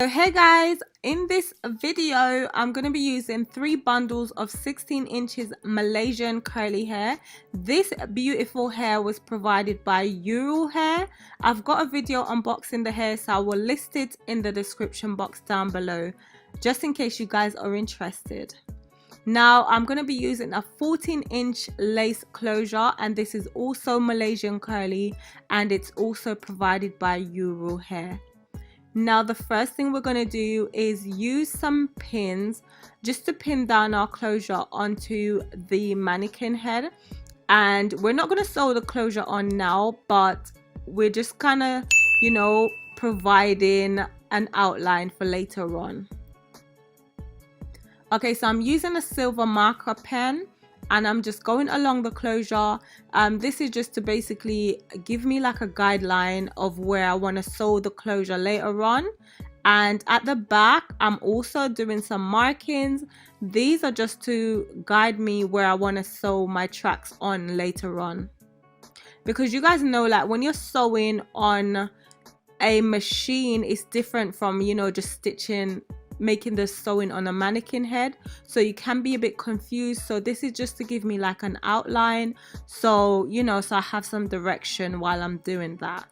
So hey guys, in this video I'm going to be using 3 bundles of 16 inches Malaysian curly hair. This beautiful hair was provided by Yiroo hair. I've got a video unboxing the hair, so I will list it in the description box down below just in case you guys are interested. Now I'm going to be using a 14-inch lace closure, and this is also Malaysian curly and it's also provided by Yiroo hair. Now the first thing we're going to do is use some pins just to pin down our closure onto the mannequin head, and we're not going to sew the closure on now, but we're just kind of, providing an outline for later on. Okay, so I'm using a silver marker pen and I'm just going along the closure. This is just to basically give me like a guideline of where I want to sew the closure later on. And at the back I'm also doing some markings. These are just to guide me where I want to sew my tracks on later on, because you guys know, like, when you're sewing on a machine, it's different from just stitching, making the sewing on a mannequin head, so you can be a bit confused. So this is just to give me like an outline, so so I have some direction while I'm doing that.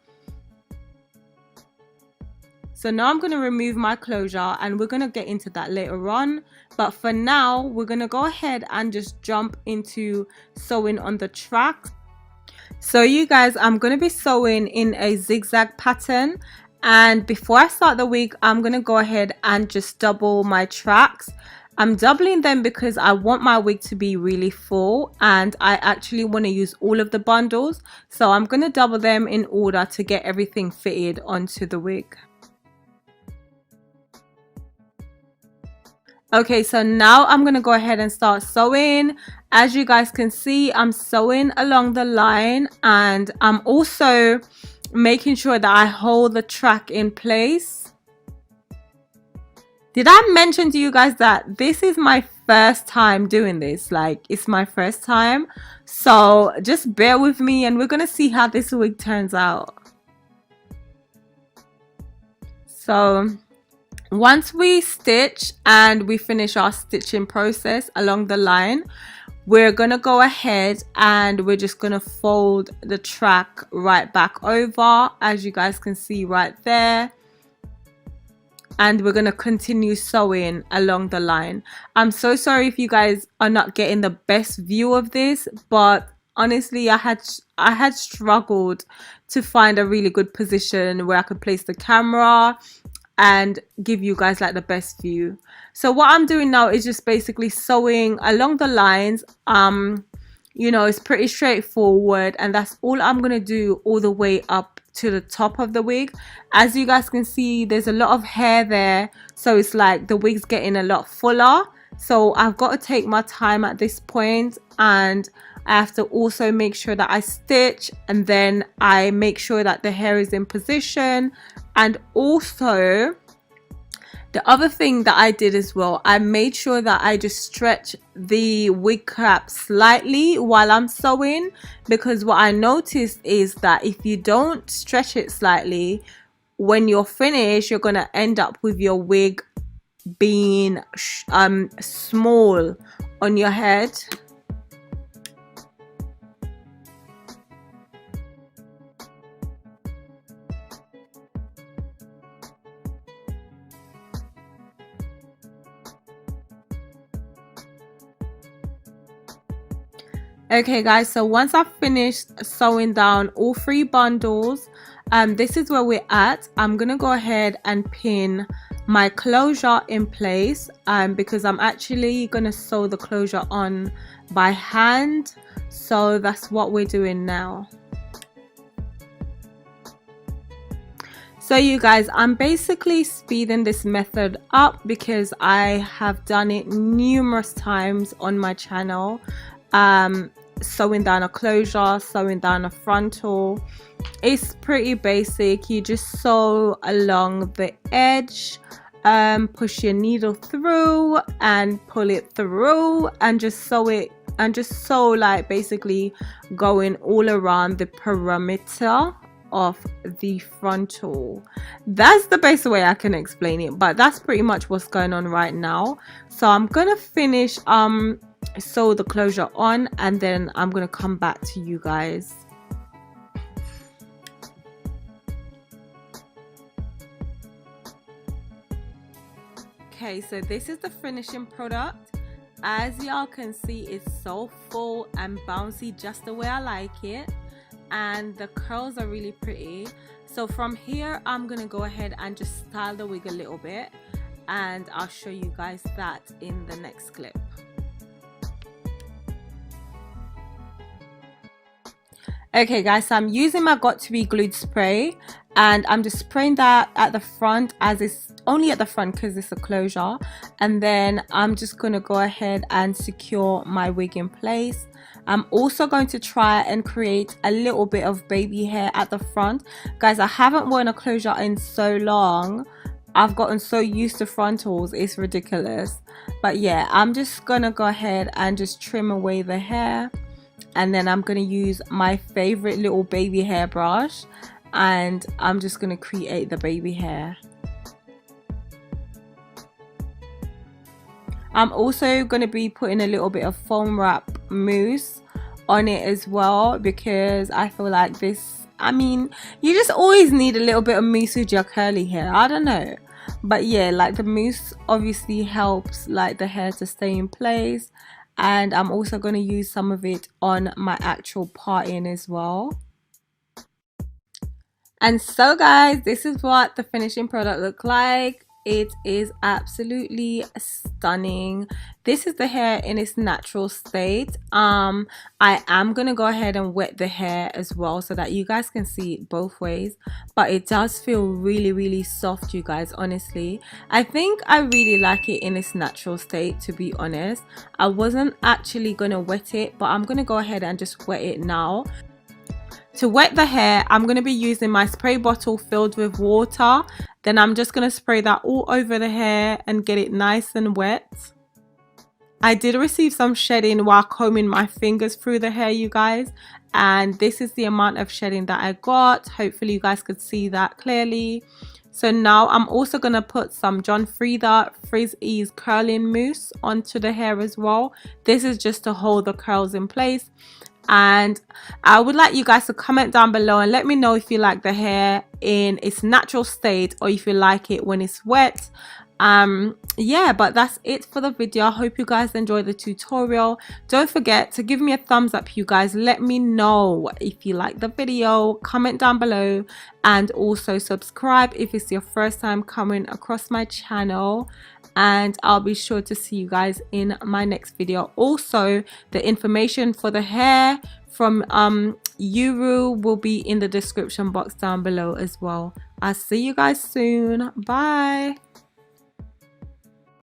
So now I'm going to remove my closure and we're going to get into that later on, but for now we're going to go ahead and just jump into sewing on the tracks. So you guys, I'm going to be sewing in a zigzag pattern. And before I start the wig, I'm going to go ahead and just double my tracks. I'm doubling them because I want my wig to be really full and I actually want to use all of the bundles. So I'm going to double them in order to get everything fitted onto the wig. Okay, so now I'm going to go ahead and start sewing. As you guys can see, I'm sewing along the line and I'm also making sure that I hold the track in place. Did I mention to you guys that this is my first time doing this? Like, it's my first time, so just bear with me and we're gonna see how this wig turns out. So once we stitch and we finish our stitching process along the line, we're gonna go ahead and we're just gonna fold the track right back over, as you guys can see right there, and we're gonna continue sewing along the line. I'm so sorry if you guys are not getting the best view of this, but honestly I had struggled to find a really good position where I could place the camera and give you guys like the best view. So what I'm doing now is just basically sewing along the lines. It's pretty straightforward, and that's all I'm gonna do all the way up to the top of the wig. As you guys can see, there's a lot of hair there, so it's like the wig's getting a lot fuller, so I've got to take my time at this point, and I have to also make sure that I stitch, and then I make sure that the hair is in position. And also the other thing that I did as well, I made sure that I just stretch the wig cap slightly while I'm sewing, because what I noticed is that if you don't stretch it slightly, when you're finished, you're gonna end up with your wig being small on your head. Okay guys, so once I've finished sewing down all 3 bundles, this is where we're at. I'm gonna go ahead and pin my closure in place, because I'm actually gonna sew the closure on by hand, so that's what we're doing now. So you guys, I'm basically speeding this method up because I have done it numerous times on my channel. Sewing down a closure, sewing down a frontal. It's pretty basic. You just sew along the edge, push your needle through and pull it through, and just sew it, and just sew, like, basically going all around the perimeter off the frontal. That's the best way I can explain it, but that's pretty much what's going on right now. So I'm gonna finish sew the closure on, and then I'm gonna come back to you guys. Okay, so this is the finishing product. As y'all can see, it's so full and bouncy, just the way I like it, and the curls are really pretty. So from here, I'm gonna go ahead and just style the wig a little bit, and I'll show you guys that in the next clip. Okay guys, so I'm using my Got To Be Glued spray, and I'm just spraying that at the front, as it's only at the front because it's a closure, and then I'm just going to go ahead and secure my wig in place. I'm also going to try and create a little bit of baby hair at the front. Guys, I haven't worn a closure in so long. I've gotten so used to frontals, it's ridiculous. But yeah, I'm just going to go ahead and just trim away the hair. And then I'm going to use my favorite little baby hair brush, and I'm just going to create the baby hair. I'm also going to be putting a little bit of foam wrap mousse on it as well, because I feel like this, I mean, you just always need a little bit of mousse with your curly hair. I don't know. But yeah, like the mousse obviously helps like the hair to stay in place. And I'm also going to use some of it on my actual parting as well. And so guys, this is what the finishing product looked like. It is absolutely stunning. This is the hair in its natural state. I am gonna go ahead and wet the hair as well so that you guys can see it both ways, but it does feel really soft, you guys. Honestly, I think I really like it in its natural state, to be honest. I wasn't actually gonna wet it, but I'm gonna go ahead and just wet it now. To wet the hair, I'm going to be using my spray bottle filled with water. Then I'm just going to spray that all over the hair and get it nice and wet. I did receive some shedding while combing my fingers through the hair, you guys. And this is the amount of shedding that I got. Hopefully you guys could see that clearly. So now I'm also going to put some John Frieda Frizz Ease curling mousse onto the hair as well. This is just to hold the curls in place. And I would like you guys to comment down below and let me know if you like the hair in its natural state or if you like it when it's wet. Yeah, but that's it for the video. I hope you guys enjoyed the tutorial. Don't forget to give me a thumbs up, you guys. Let me know if you like the video. Comment down below, and also subscribe if it's your first time coming across my channel. And I'll be sure to see you guys in my next video. Also, the information for the hair from Yiroo will be in the description box down below as well. I'll see you guys soon. Bye.